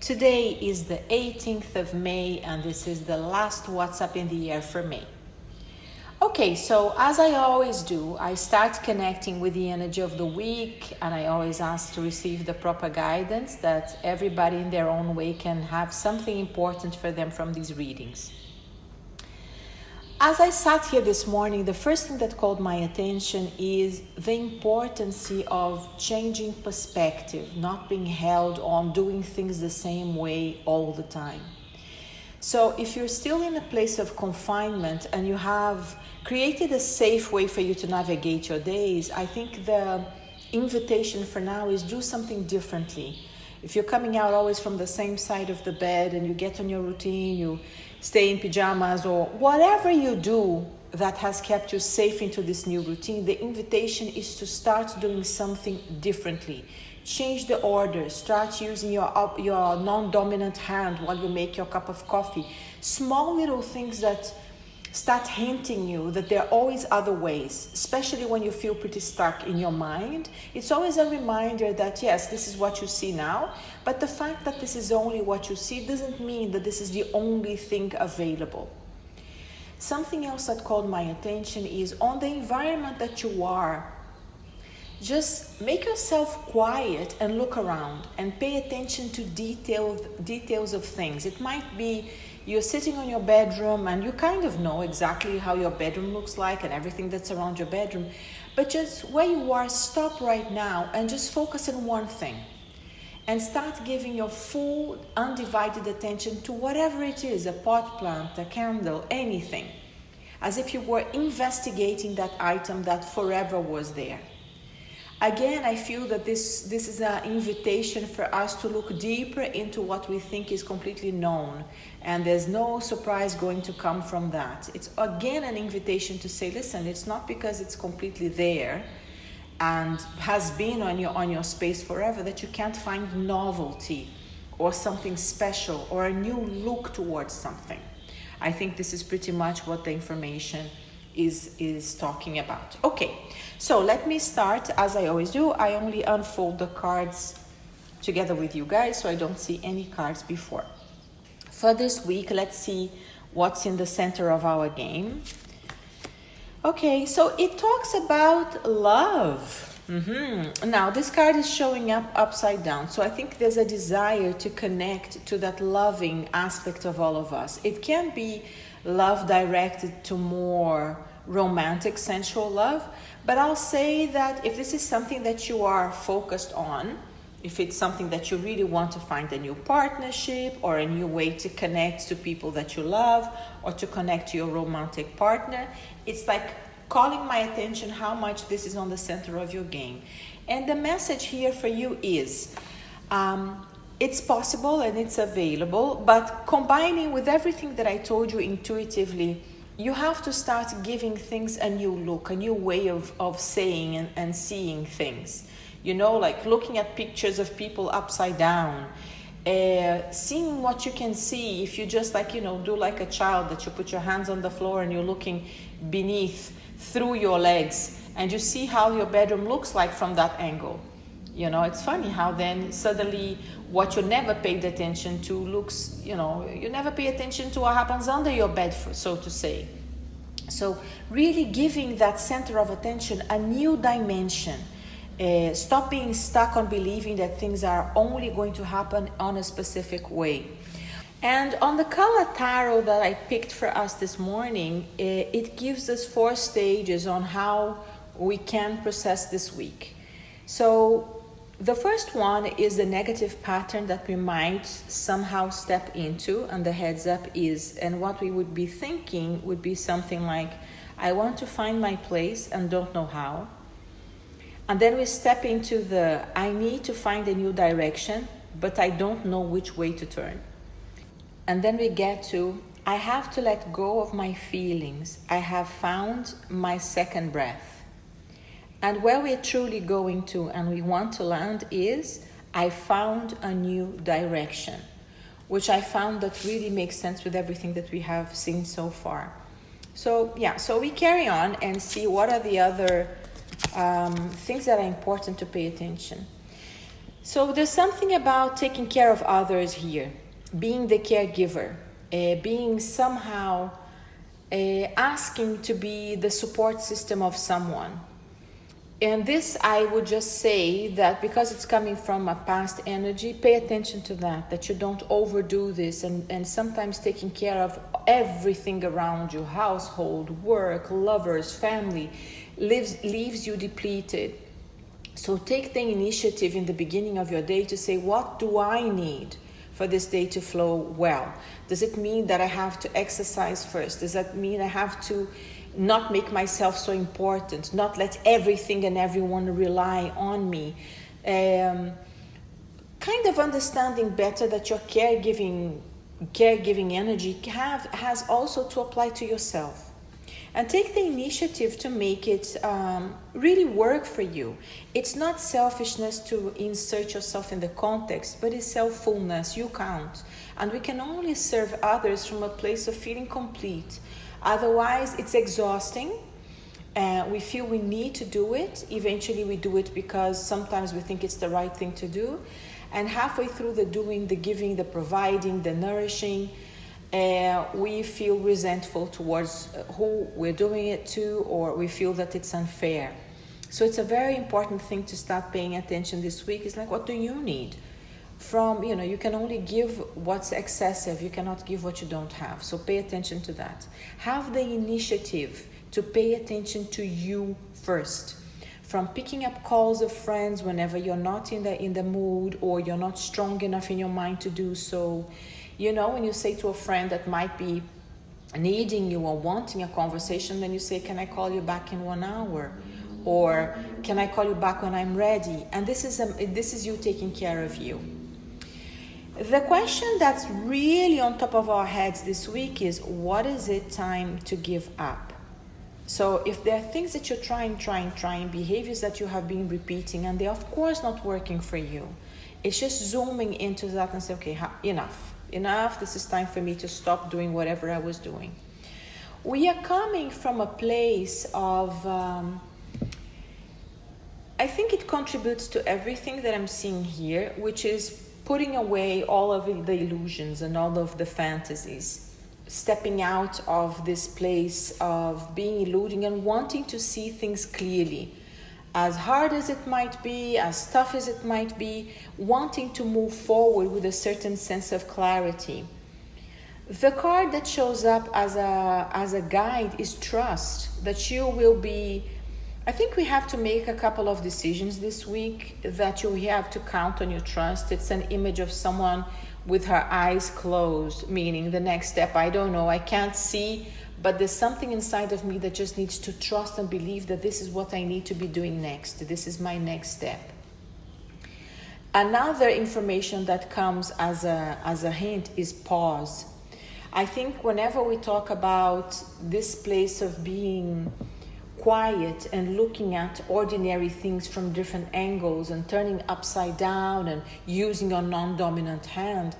Today is the 18th of May, and this is the last WhatsApp in the year for May. Okay, so as I always do, I start connecting with the energy of the week, and I always ask to receive the proper guidance that everybody in their own way can have something important for them from these readings. As I sat here this morning, the first thing that called my attention is the importance of changing perspective, not being held on doing things the same way all the time. So if you're still in a place of confinement and you have created a safe way for you to navigate your days, I think the invitation for now is do something differently. If you're coming out always from the same side of the bed and you get on your routine, you stay in pajamas or whatever you do that has kept you safe into this new routine, the invitation is to start doing something differently. Change the order. Start using your non-dominant hand while you make your cup of coffee. Small little things that start hinting you that there are always other ways, especially when you feel pretty stuck in your mind. It's always a reminder that yes, this is what you see now, but the fact that this is only what you see doesn't mean that this is the only thing available. Something else that called my attention is on the environment that you are. Just make yourself quiet and look around and pay attention to details of things. It might be you're sitting on your bedroom and you kind of know exactly how your bedroom looks like and everything that's around your bedroom. But just where you are, stop right now and just focus on one thing. And start giving your full, undivided attention to whatever it is, a pot plant, a candle, anything. As if you were investigating that item that forever was there. Again, I feel that this is an invitation for us to look deeper into what we think is completely known. And there's no surprise going to come from that. It's again an invitation to say, listen, it's not because it's completely there and has been on your space forever that you can't find novelty or something special or a new look towards something. I think this is pretty much what the information is talking about. Okay, so let me start as I always do. I only unfold the cards together with you guys so I don't see any cards before. For this week, let's see what's in the center of our game. Okay, so it talks about love. Now, this card is showing up upside down. So I think there's a desire to connect to that loving aspect of all of us. It can be love directed to more romantic, sensual love. But I'll say that if this is something that you are focused on, if it's something that you really want to find a new partnership or a new way to connect to people that you love or to connect to your romantic partner, it's like calling my attention how much this is on the center of your game. And the message here for you is it's possible and it's available, but combining with everything that I told you intuitively, you have to start giving things a new look, a new way of saying and seeing things. You know, like looking at pictures of people upside down, seeing what you can see. If you just do like a child that you put your hands on the floor and you're looking beneath through your legs and you see how your bedroom looks like from that angle. You know, it's funny how then suddenly what you never paid attention to looks, you never pay attention to what happens under your bed, so to say. So really giving that center of attention a new dimension. Stop being stuck on believing that things are only going to happen on a specific way. And on the color tarot that I picked for us this morning, it gives us 4 stages on how we can process this week. So the first one is the negative pattern that we might somehow step into, and the heads up is, and what we would be thinking would be something like, I want to find my place and don't know how. And then we step into the, I need to find a new direction, but I don't know which way to turn. And then we get to, I have to let go of my feelings. I have found my second breath. And where we're truly going to and we want to land is, I found a new direction, which I found that really makes sense with everything that we have seen so far. So yeah, so we carry on and see what are the other things that are important to pay attention. So there's something about taking care of others here, being the caregiver, being somehow asking to be the support system of someone. And this, I would just say that because it's coming from a past energy, pay attention to that you don't overdo this, and sometimes taking care of everything around you, household, work, lovers, family, leaves you depleted. So take the initiative in the beginning of your day to say, what do I need for this day to flow well? Does it mean that I have to exercise first? Does that mean I have to not make myself so important, not let everything and everyone rely on me? Kind of understanding better that your caregiving energy has also to apply to yourself. And take the initiative to make it really work for you. It's not selfishness to insert yourself in the context, but it's self-fullness. You count. And we can only serve others from a place of feeling complete. Otherwise, it's exhausting. We feel we need to do it. Eventually, we do it because sometimes we think it's the right thing to do. And halfway through the doing, the giving, the providing, the nourishing, we feel resentful towards who we're doing it to, or we feel that it's unfair. So it's a very important thing to start paying attention this week. It's like, what do you need? You can only give what's excessive. You cannot give what you don't have. So pay attention to that. Have the initiative to pay attention to you first. From picking up calls of friends whenever you're not in the mood, or you're not strong enough in your mind to do so. When you say to a friend that might be needing you or wanting a conversation, then you say, can I call you back in 1 hour? Or can I call you back when I'm ready? And this is you taking care of you. The question that's really on top of our heads this week is, what is it time to give up? So if there are things that you're trying, behaviors that you have been repeating, and they're of course not working for you, it's just zooming into that and say, okay, enough, this is time for me to stop doing whatever I was doing. We are coming from a place of, I think it contributes to everything that I'm seeing here, which is putting away all of the illusions and all of the fantasies, stepping out of this place of being eluding and wanting to see things clearly. As hard as it might be, as tough as it might be, wanting to move forward with a certain sense of clarity. The card that shows up as a guide is trust, that you will be. I think we have to make a couple of decisions this week that you have to count on your trust. It's an image of someone with her eyes closed, meaning the next step, I don't know, I can't see, but there's something inside of me that just needs to trust and believe that this is what I need to be doing next. This is my next step. Another information that comes as a hint is pause. I think whenever we talk about this place of being quiet and looking at ordinary things from different angles and turning upside down and using your non-dominant hand,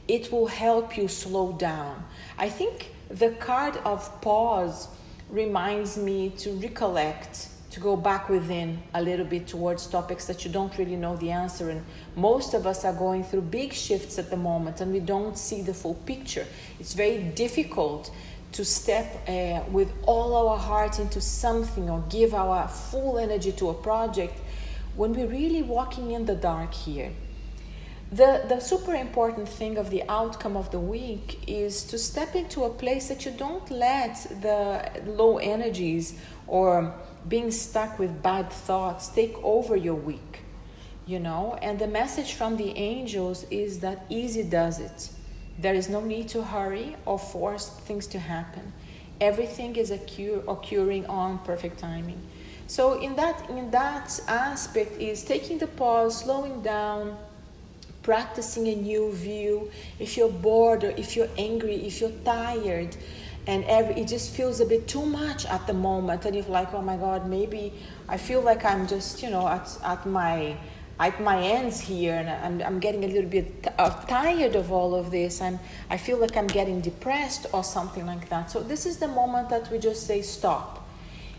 it will help you slow down. I think the card of pause reminds me to recollect, to go back within a little bit towards topics that you don't really know the answer. And most of us are going through big shifts at the moment and we don't see the full picture. It's very difficult to step with all our heart into something or give our full energy to a project when we're really walking in the dark here. The super important thing of the outcome of the week is to step into a place that you don't let the low energies or being stuck with bad thoughts take over your week, and the message from the angels is that easy does it. There is no need to hurry or force things to happen. Everything is occurring on perfect timing. So in that aspect is taking the pause, slowing down, practicing a new view. If you're bored or if you're angry, if you're tired, and it just feels a bit too much at the moment, and you're like, oh my God, maybe I feel like I'm just, at my ends here, and I'm getting a little bit tired of all of this. I feel like I'm getting depressed or something like that. So this is the moment that we just say stop.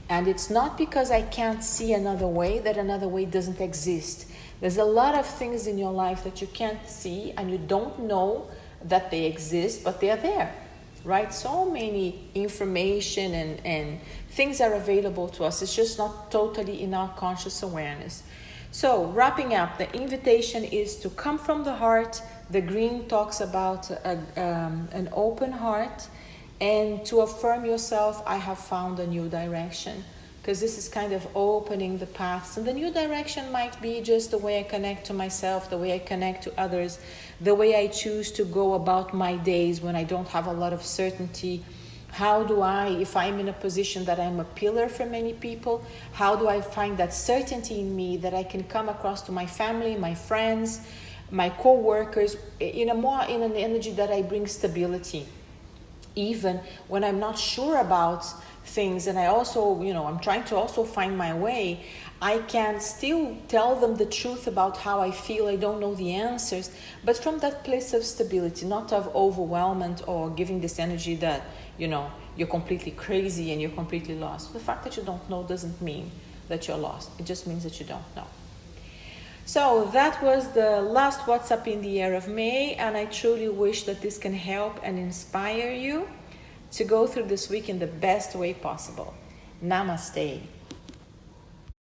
And it's not because I can't see another way that another way doesn't exist. There's a lot of things in your life that you can't see and you don't know that they exist, but they're there, right? So many information and things are available to us. It's just not totally in our conscious awareness. So wrapping up, the invitation is to come from the heart. The green talks about an open heart, and to affirm yourself, I have found a new direction. Because this is kind of opening the paths. And the new direction might be just the way I connect to myself, the way I connect to others, the way I choose to go about my days when I don't have a lot of certainty. How do I, if I'm in a position that I'm a pillar for many people, how do I find that certainty in me that I can come across to my family, my friends, my co-workers, in an energy that I bring stability. Even when I'm not sure about things, and I also, I'm trying to also find my way, I can still tell them the truth about how I feel. I don't know the answers, but from that place of stability, not of overwhelmment or giving this energy that, you're completely crazy and you're completely lost. The fact that you don't know doesn't mean that you're lost. It just means that you don't know. So that was the last What's Up in the Air of May, and I truly wish that this can help and inspire you to go through this week in the best way possible. Namaste.